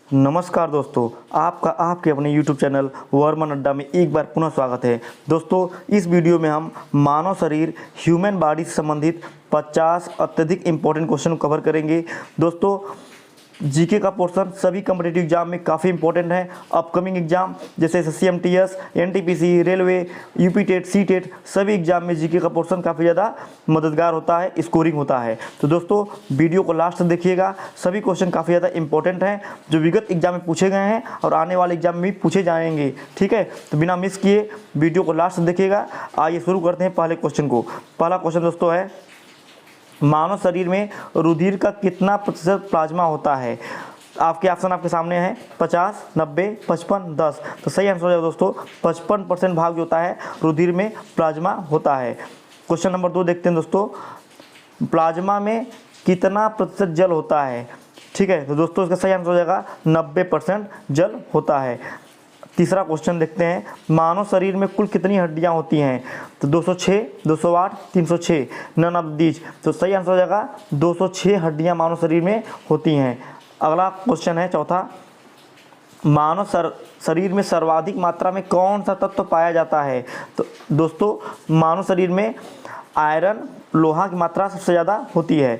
नमस्कार दोस्तों, आपका आपके अपने YouTube चैनल वर्मन अड्डा में एक बार पुनः स्वागत है। दोस्तों, इस वीडियो में हम मानव शरीर ह्यूमन बॉडी से संबंधित 50 अत्यधिक इम्पोर्टेंट क्वेश्चन कवर करेंगे। दोस्तों, जीके का पोर्शन सभी कॉम्पिटिटिव एग्जाम में काफ़ी इंपॉर्टेंट है। अपकमिंग एग्जाम जैसे SSC, NTPC, railway, UP TET, C TET सभी एग्जाम में जीके का पोर्शन काफ़ी ज़्यादा मददगार होता है, स्कोरिंग होता है। तो दोस्तों, वीडियो को लास्ट तक देखिएगा। सभी क्वेश्चन काफ़ी ज़्यादा इंपॉर्टेंट हैं जो विगत एग्जाम में पूछे गए हैं और आने वाले एग्जाम में भी पूछे जाएंगे। ठीक है, तो बिना मिस किए वीडियो को लास्ट तक देखिएगा। आइए शुरू करते हैं पहले क्वेश्चन को। पहला क्वेश्चन दोस्तों है, मानव शरीर में रुधिर का कितना प्रतिशत प्लाज्मा होता है? आपके ऑप्शन आपके सामने हैं 50, 90, 55, 10। तो सही आंसर हो जाएगा दोस्तों 55% भाग जो होता है रुधिर में प्लाज्मा होता है। क्वेश्चन नंबर 2 देखते हैं दोस्तों, प्लाज्मा में कितना प्रतिशत जल होता है? ठीक है, तो दोस्तों इसका सही आंसर हो जाएगा 90% जल होता है। तीसरा क्वेश्चन देखते हैं, मानव शरीर में कुल कितनी हड्डियां होती हैं? तो 206, 208, 306, नन ऑफ दीज। तो सही आंसर हो जाएगा 206 हड्डियां मानव शरीर में होती हैं। अगला क्वेश्चन है चौथा, मानव शरीर में सर्वाधिक मात्रा में कौन सा तत्व पाया जाता है? तो दोस्तों, मानव शरीर में आयरन, लोहा की मात्रा सबसे ज़्यादा होती है।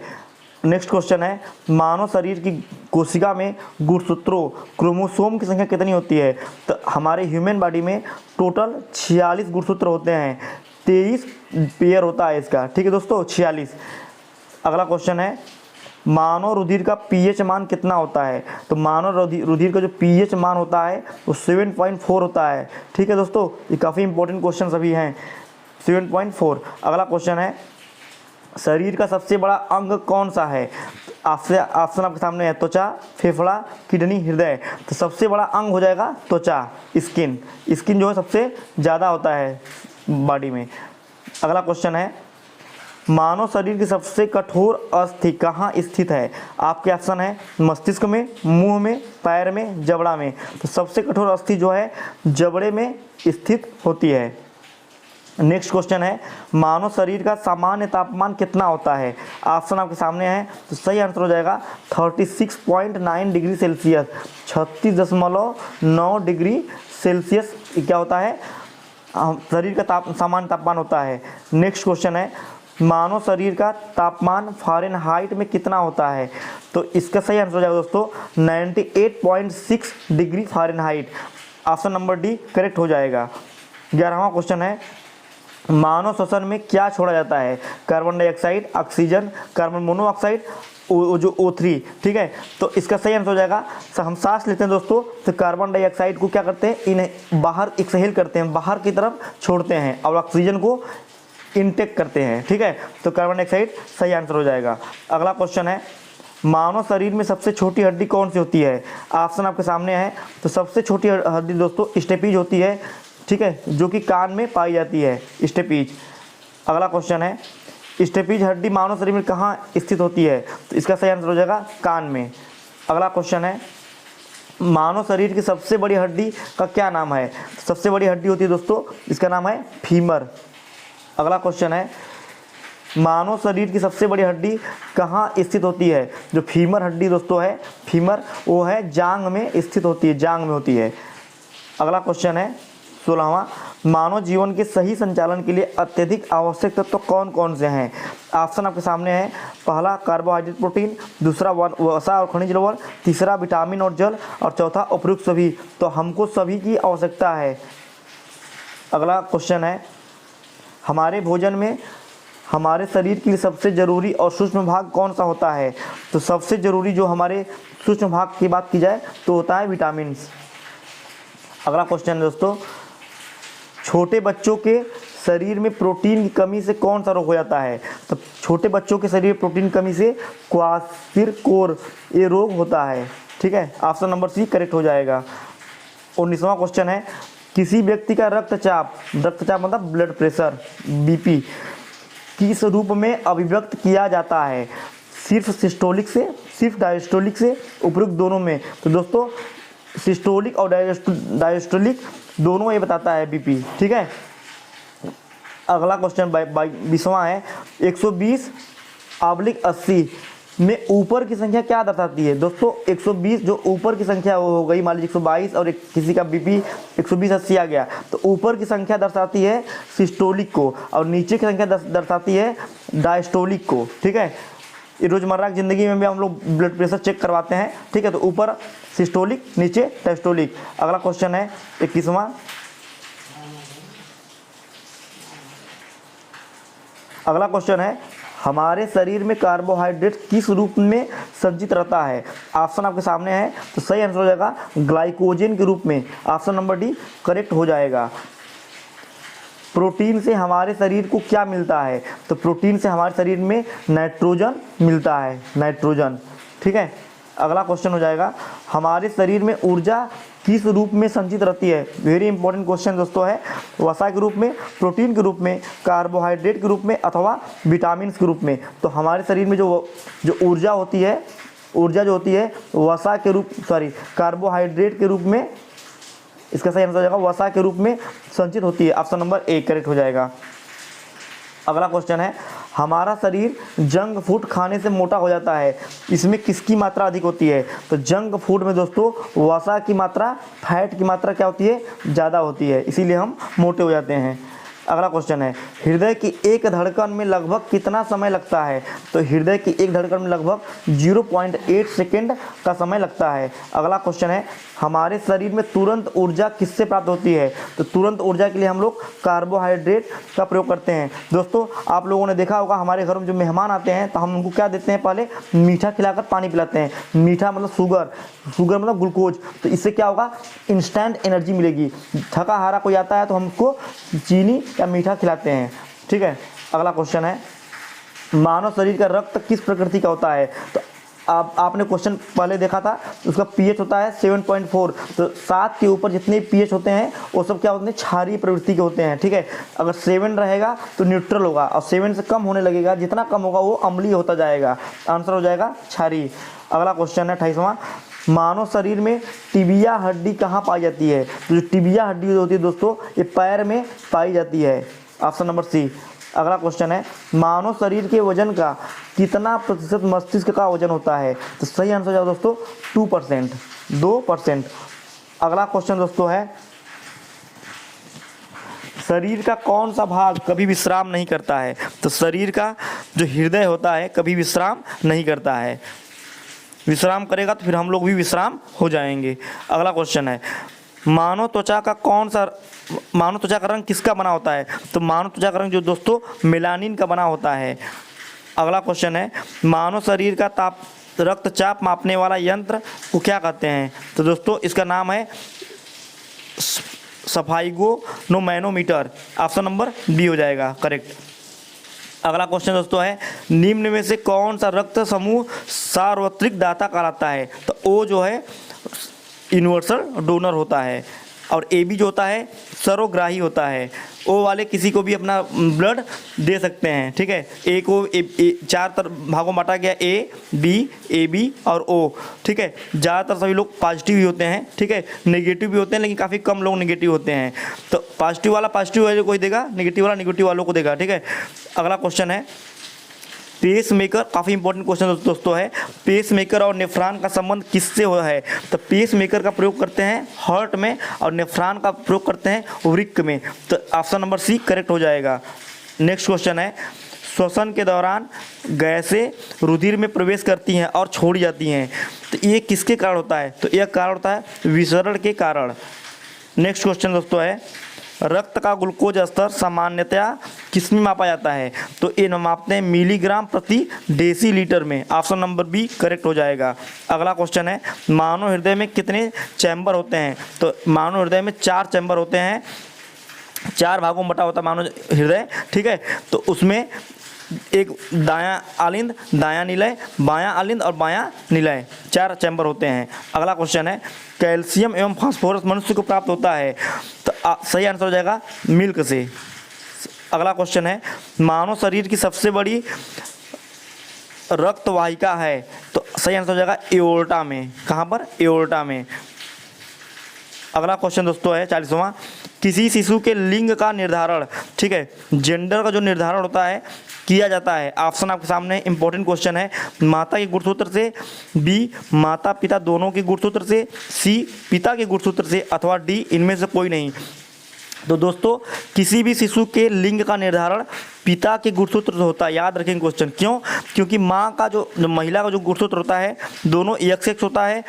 नेक्स्ट क्वेश्चन है, मानव शरीर की कोशिका में गुणसूत्रों क्रोमोसोम की संख्या कितनी होती है? तो हमारे ह्यूमन बॉडी में टोटल 46 गुणसूत्र होते हैं, 23 पेयर होता है इसका। ठीक है दोस्तों, 46। अगला क्वेश्चन है, मानव रुधिर का पीएच मान कितना होता है? तो मानव रुधिर का जो पीएच मान होता है वो 7.4 होता है। ठीक है दोस्तों, ये काफ़ी इंपॉर्टेंट क्वेश्चन सभी हैं, 7.4। अगला क्वेश्चन है, शरीर का सबसे बड़ा अंग कौन सा है? आपसे ऑप्शन आपके सामने है त्वचा, फेफड़ा, किडनी, हृदय। तो सबसे बड़ा अंग हो जाएगा त्वचा, स्किन। स्किन जो है सबसे ज़्यादा होता है बॉडी में। अगला क्वेश्चन है, मानव शरीर की सबसे कठोर अस्थि कहाँ स्थित है? आपके ऑप्शन है मस्तिष्क में, मुंह में, पैर में, जबड़ा में। तो सबसे कठोर अस्थि जो है जबड़े में स्थित होती है। नेक्स्ट क्वेश्चन है, मानव शरीर का सामान्य तापमान कितना होता है? ऑप्शन आपके सामने है, तो सही आंसर हो जाएगा 36.9 डिग्री सेल्सियस। 36.9 डिग्री सेल्सियस क्या होता है? शरीर का सामान्य तापमान होता है। नेक्स्ट क्वेश्चन है, मानव शरीर का तापमान फ़ारेनहाइट में कितना होता है? तो इसका सही आंसर हो जाएगा दोस्तों 98.6 degree Fahrenheit. Option number D correct हो जाएगा। 11वां क्वेश्चन है, मानव श्वसन में क्या छोड़ा जाता है? Carbon dioxide, oxygen, carbon monoxide, जो O3। ठीक है, तो इसका सही आंसर हो जाएगा, हम सांस लेते हैं दोस्तों तो कार्बन डाइऑक्साइड को क्या करते हैं, इन्हें बाहर एक्सहेल करते हैं, बाहर की तरफ छोड़ते हैं, और ऑक्सीजन को इनटेक करते हैं। ठीक है, तो कार्बन डाइऑक्साइड सही आंसर हो जाएगा। अगला क्वेश्चन है, मानव शरीर में सबसे छोटी हड्डी कौन सी होती है? ऑप्शन आपके सामने है, तो सबसे छोटी हड्डी दोस्तों स्टेपीज होती है। ठीक है, जो कि कान में पाई जाती है, स्टेपीज। अगला क्वेश्चन है, स्टेपीज हड्डी मानव शरीर में कहाँ स्थित होती है? तो इसका सही आंसर हो जाएगा कान में। अगला क्वेश्चन है, मानव शरीर की सबसे बड़ी हड्डी का क्या नाम है? सबसे बड़ी हड्डी होती है दोस्तों, इसका नाम है फीमर। अगला क्वेश्चन है, मानव शरीर की सबसे बड़ी हड्डी कहाँ स्थित होती है? जो फीमर हड्डी दोस्तों है, फीमर, वो है जांग में स्थित होती है, जांग में होती है। अगला क्वेश्चन है 16वां, मानव जीवन के सही संचालन के लिए अत्यधिक आवश्यक तत्व कौन कौन से हैं? ऑप्शन आपके सामने है, पहला कार्बोहाइड्रेट प्रोटीन, दूसरा वसा और खनिज लवण, तीसरा विटामिन और जल, और चौथा उपयुक्त सभी। तो हमको सभी की आवश्यकता है। अगला क्वेश्चन है, हमारे भोजन में हमारे शरीर के लिए सबसे ज़रूरी और सूक्ष्म भाग कौन सा होता है? तो सबसे ज़रूरी जो हमारे सूक्ष्म भाग की बात की जाए तो होता है विटामिन। अगला क्वेश्चन है दोस्तों, छोटे बच्चों के शरीर में प्रोटीन की कमी से कौन सा रोग हो जाता है? तो छोटे बच्चों के शरीर में प्रोटीन की कमी से क्वार्टिरकोर ये रोग होता है। ठीक है, ऑप्शन नंबर सी करेक्ट हो जाएगा। 19वां क्वेश्चन है, किसी व्यक्ति का रक्तचाप मतलब ब्लड प्रेशर, बीपी, किस रूप में अभिव्यक्त किया जाता है? सिर्फ सिस्टोलिक से, सिर्फ डायस्टोलिक से, उपरोक्त दोनों में? तो दोस्तों सिस्टोलिक और डायस्टोलिक दोनों ये बताता है बीपी। ठीक है, अगला क्वेश्चन 20वां है, 120/80 में ऊपर की संख्या क्या दर्शाती है दोस्तों? 120 जो ऊपर की संख्या वो हो गई, मान लीजिए 122 और किसी का बीपी 120/80 आ गया, तो ऊपर की संख्या दर्शाती है सिस्टोलिक को और नीचे की संख्या दर्शाती है डायस्टोलिक को। ठीक है, रोज़मर्रा की ज़िंदगी में भी हम लोग ब्लड प्रेशर चेक करवाते हैं। ठीक है, तो ऊपर सिस्टोलिक, नीचे डायस्टोलिक। अगला क्वेश्चन है 21वां। अगला क्वेश्चन है हमारे शरीर में कार्बोहाइड्रेट किस रूप में संचित रहता है? ऑप्शन आपके सामने है, तो सही आंसर हो जाएगा ग्लाइकोजन के रूप में। ऑप्शन नंबर डी करेक्ट हो जाएगा। प्रोटीन से हमारे शरीर को क्या मिलता है? तो प्रोटीन से हमारे शरीर में नाइट्रोजन मिलता है, नाइट्रोजन। ठीक है, अगला क्वेश्चन हो जाएगा हमारे शरीर में ऊर्जा किस रूप में संचित रहती है? वेरी इंपॉर्टेंट क्वेश्चन दोस्तों है। वसा के रूप में, प्रोटीन के रूप में, कार्बोहाइड्रेट के रूप में अथवा विटामिन के रूप में। तो हमारे शरीर में जो ऊर्जा होती है, ऊर्जा जो होती है वसा के रूप कार्बोहाइड्रेट के रूप में, इसका सही आंसर हो जाएगा वसा के रूप में संचित होती है। ऑप्शन नंबर ए करेक्ट हो जाएगा। अगला क्वेश्चन है हमारा शरीर जंक फूड खाने से मोटा हो जाता है, इसमें किसकी मात्रा अधिक होती है? तो जंक फूड में दोस्तों वसा की मात्रा, फैट की मात्रा क्या होती है? ज़्यादा होती है, इसीलिए हम मोटे हो जाते हैं। अगला क्वेश्चन है हृदय की एक धड़कन में लगभग कितना समय लगता है? तो हृदय की एक धड़कन में लगभग 0.8 सेकेंड का समय लगता है। अगला क्वेश्चन है हमारे शरीर में तुरंत ऊर्जा किससे प्राप्त होती है? तो तुरंत ऊर्जा के लिए हम लोग कार्बोहाइड्रेट का प्रयोग करते हैं। दोस्तों आप लोगों ने देखा होगा हमारे घर में जो मेहमान आते हैं तो हम उनको क्या देते हैं? पहले मीठा खिलाकर पानी पिलाते हैं। मीठा मतलब शुगर, शुगर मतलब ग्लूकोज। तो इससे क्या होगा? इंस्टेंट एनर्जी मिलेगी। थका हारा कोई आता है तो हमको चीनी या मीठा खिलाते हैं। ठीक है, अगला क्वेश्चन है मानव शरीर का रक्त किस प्रकृति का होता है? तो आपने क्वेश्चन पहले देखा था, उसका पीएच होता है 7.4। तो 7 के ऊपर जितने पीएच होते हैं वो सब क्या होते हैं? क्षारीय प्रवृत्ति के होते हैं। ठीक है, अगर 7 रहेगा तो न्यूट्रल होगा और 7 से कम होने लगेगा, जितना कम होगा वो अम्लीय होता जाएगा। आंसर हो जाएगा क्षारीय। अगला क्वेश्चन है 28वां। मानव शरीर में टिबिया हड्डी कहाँ पाई जाती है? तो जो टिबिया हड्डी होती है दोस्तों ये पैर में पाई जाती है। Option number C. अगला क्वेश्चन है मानव शरीर के वजन का कितना प्रतिशत मस्तिष्क का वजन होता है? तो सही आंसर हो जाएगा दोस्तों 2%, 2%। अगला क्वेश्चन दोस्तों है शरीर का कौन सा भाग कभी विश्राम नहीं करता है? तो शरीर का जो हृदय होता है कभी विश्राम नहीं करता है। विश्राम करेगा तो फिर हम लोग भी विश्राम हो जाएंगे। अगला क्वेश्चन है मानव त्वचा का रंग किसका बना होता है? तो मानव त्वचा का रंग जो दोस्तों मेलानिन का बना होता है। अगला क्वेश्चन है मानव शरीर का रक्तचाप मापने वाला यंत्र को क्या कहते हैं? तो दोस्तों इसका नाम है सफाइगोनोमैनोमीटर। ऑप्शन नंबर बी हो जाएगा करेक्ट। अगला क्वेश्चन दोस्तों है निम्न में से कौन सा रक्त समूह सार्वत्रिक दाता कहलाता है? तो ओ जो है यूनिवर्सल डोनर होता है और ए बी जो होता है सर्वग्राही होता है। ओ वाले किसी को भी अपना ब्लड दे सकते हैं। ठीक है, ए को 4 भागों में बांटा गया, ए बी और ओ। ठीक है, ज़्यादातर सभी लोग पॉजिटिव ही होते हैं। ठीक है, नेगेटिव भी होते हैं लेकिन काफ़ी कम लोग नेगेटिव होते हैं। तो पॉजिटिव वाला पॉजिटिव वाले को ही देगा, नेगेटिव वाला नेगेटिव वालों को देगा। ठीक है, अगला क्वेश्चन है पेस मेकर, काफ़ी इंपॉर्टेंट क्वेश्चन दोस्तों है। पेस मेकर और नेफ्रॉन का संबंध किससे हुआ है? तो पेस मेकर का प्रयोग करते हैं हार्ट में और नेफ्रॉन का प्रयोग करते हैं वृक्क में। तो ऑप्शन नंबर सी करेक्ट हो जाएगा। नेक्स्ट क्वेश्चन है श्वसन के दौरान गैसें रुधिर में प्रवेश करती हैं और छोड़ी जाती हैं, तो ये किसके कारण होता है? तो यह कारण होता है विसरण के कारण। नेक्स्ट क्वेश्चन दोस्तों है रक्त का ग्लूकोज स्तर सामान्यतया किसमें मापा जाता है? तो ये मापते हैं मिलीग्राम प्रति डेसीलीटर में। ऑप्शन नंबर बी करेक्ट हो जाएगा। अगला क्वेश्चन है मानव हृदय में कितने चैम्बर होते हैं? तो मानव हृदय में 4 चैम्बर होते हैं, 4 भागों में बटा होता है मानव हृदय। ठीक है, तो उसमें एक दायां आलिंद, दायां निलय, बायां आलिंद और बायां निलय, 4 चैम्बर होते हैं। अगला क्वेश्चन है कैल्शियम एवं फास्फोरस मनुष्य को प्राप्त होता है? तो सही आंसर हो जाएगा मिल्क से। अगला क्वेश्चन है मानव शरीर की सबसे बड़ी रक्त वाहिका है? तो सही आंसर हो जाएगा एओर्टा में। कहाँ पर? एओर्टा में। अगला क्वेश्चन दोस्तों है 40वां किसी शिशु के लिंग का निर्धारण, ठीक है, जेंडर का जो निर्धारण होता है किया जाता है? ऑप्शन आपके सामने इंपॉर्टेंट क्वेश्चन है। माता के गुणसूत्र से, बी माता पिता दोनों के गुणसूत्र से, सी पिता के गुणसूत्र से, अथवा डी इनमें से कोई नहीं। तो दोस्तों किसी भी शिशु के लिंग का निर्धारण पिता के गुणसूत्र से होता है। याद रखेंगे क्वेश्चन, क्यों? क्योंकि माँ का जो महिला का जो गुणसूत्र होता है दोनों XX होता है,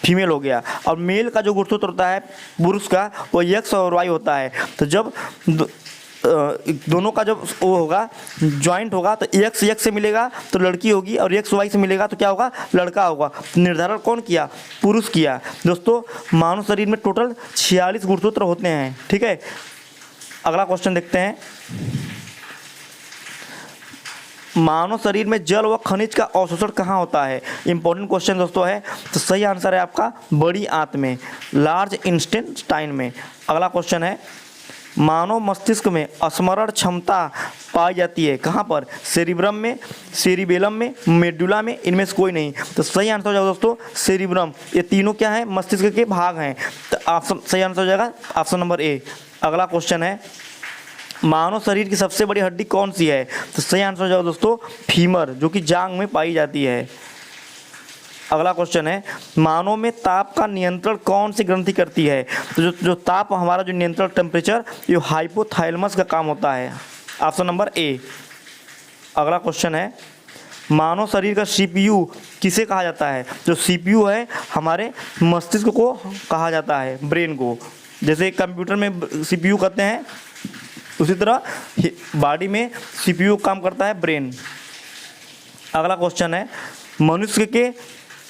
फीमेल हो गया, और मेल का जो गुणसूत्र होता है पुरुष का वो X और Y होता है। तो जब दोनों का जब वो होगा ज्वाइंट होगा तो X से मिलेगा तो लड़की होगी, और XY से मिलेगा तो क्या होगा? लड़का होगा। निर्धारण कौन किया? पुरुष किया। दोस्तों मानव शरीर में टोटल 46 गुणसूत्र होते हैं। ठीक है, अगला क्वेश्चन देखते हैं। मानव शरीर में जल व खनिज का अवशोषण कहाँ होता है? इंपॉर्टेंट क्वेश्चन दोस्तों है। तो सही आंसर है आपका बड़ी आंत में, लार्ज इंटेस्टाइन में। अगला क्वेश्चन है, मानव मस्तिष्क में स्मरण क्षमता पाई जाती है कहाँ पर? सेरिब्रम में, सेरिबेलम में, मेडुला में, इनमें से कोई नहीं। तो सही आंसर हो जाएगा दोस्तों सेरिब्रम। ये तीनों क्या है? मस्तिष्क के भाग हैं। तो ऑप्शन सही आंसर हो जाएगा ऑप्शन नंबर ए। अगला क्वेश्चन है, मानव शरीर की सबसे बड़ी हड्डी कौन सी है? तो सही आंसर हो जाएगा दोस्तों फीमर, जो कि जांघ में पाई जाती है। अगला क्वेश्चन है, मानव में ताप का नियंत्रण कौन सी ग्रंथि करती है? तो जो ताप हमारा जो नियंत्रण टेम्परेचर, ये हाइपोथैलेमस का काम होता है। Option number A. अगला क्वेश्चन है, मानव शरीर का CPU किसे कहा जाता है? जो CPU है हमारे मस्तिष्क को कहा जाता है, ब्रेन को। जैसे कंप्यूटर में CPU कहते हैं, उसी तरह बॉडी में CPU काम करता है, ब्रेन। अगला क्वेश्चन है, मनुष्य के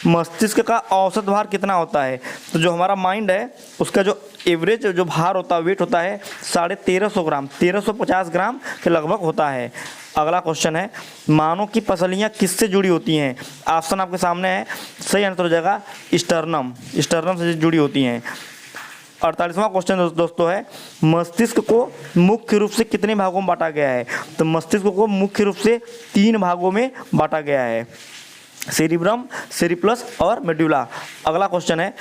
मस्तिष्क का औसत भार कितना होता है? तो जो हमारा माइंड है उसका जो एवरेज जो भार होता है, वेट होता है 1350 ग्राम, 1350 ग्राम के लगभग होता है। अगला क्वेश्चन है, मानव की पसलियाँ किससे जुड़ी होती हैं? ऑप्शन आपके सामने है। सही आंसर हो जाएगा स्टर्नम, स्टर्नम से जुड़ी होती हैं। 48वां क्वेश्चन दोस्तों है, मस्तिष्क को मुख्य रूप से कितने भागों में बांटा गया है? तो मस्तिष्क को मुख्य रूप से 3 भागों में बांटा गया है, सेरिब्रम, सेरिप्लस और मेडुला। अगला क्वेश्चन है,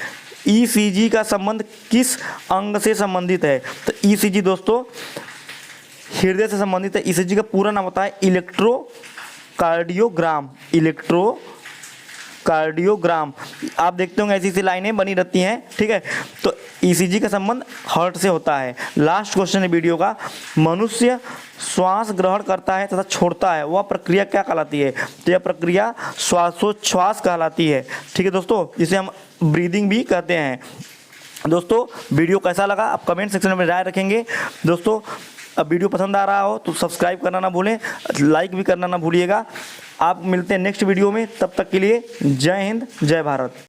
ECG का संबंध किस अंग से संबंधित है? तो ECG दोस्तों हृदय से संबंधित है। ECG का पूरा नाम होता है इलेक्ट्रोकार्डियोग्राम, इलेक्ट्रोकार्डियोग्राम। आप देखते होंगे ऐसी ऐसी लाइनें बनी रहती हैं। ठीक है, तो ECG का संबंध हार्ट से होता है। लास्ट क्वेश्चन है वीडियो का, मनुष्य श्वास ग्रहण करता है तथा छोड़ता है, वह प्रक्रिया क्या कहलाती है? तो यह प्रक्रिया श्वासोच्छ्वास कहलाती है। ठीक है दोस्तों, जिसे हम ब्रीदिंग भी कहते हैं। दोस्तों वीडियो कैसा लगा आप कमेंट सेक्शन में राय रखेंगे। दोस्तों अब वीडियो पसंद आ रहा हो तो सब्सक्राइब करना ना भूलें, लाइक भी करना ना भूलिएगा। आप मिलते हैं नेक्स्ट वीडियो में, तब तक के लिए जय हिंद, जय भारत।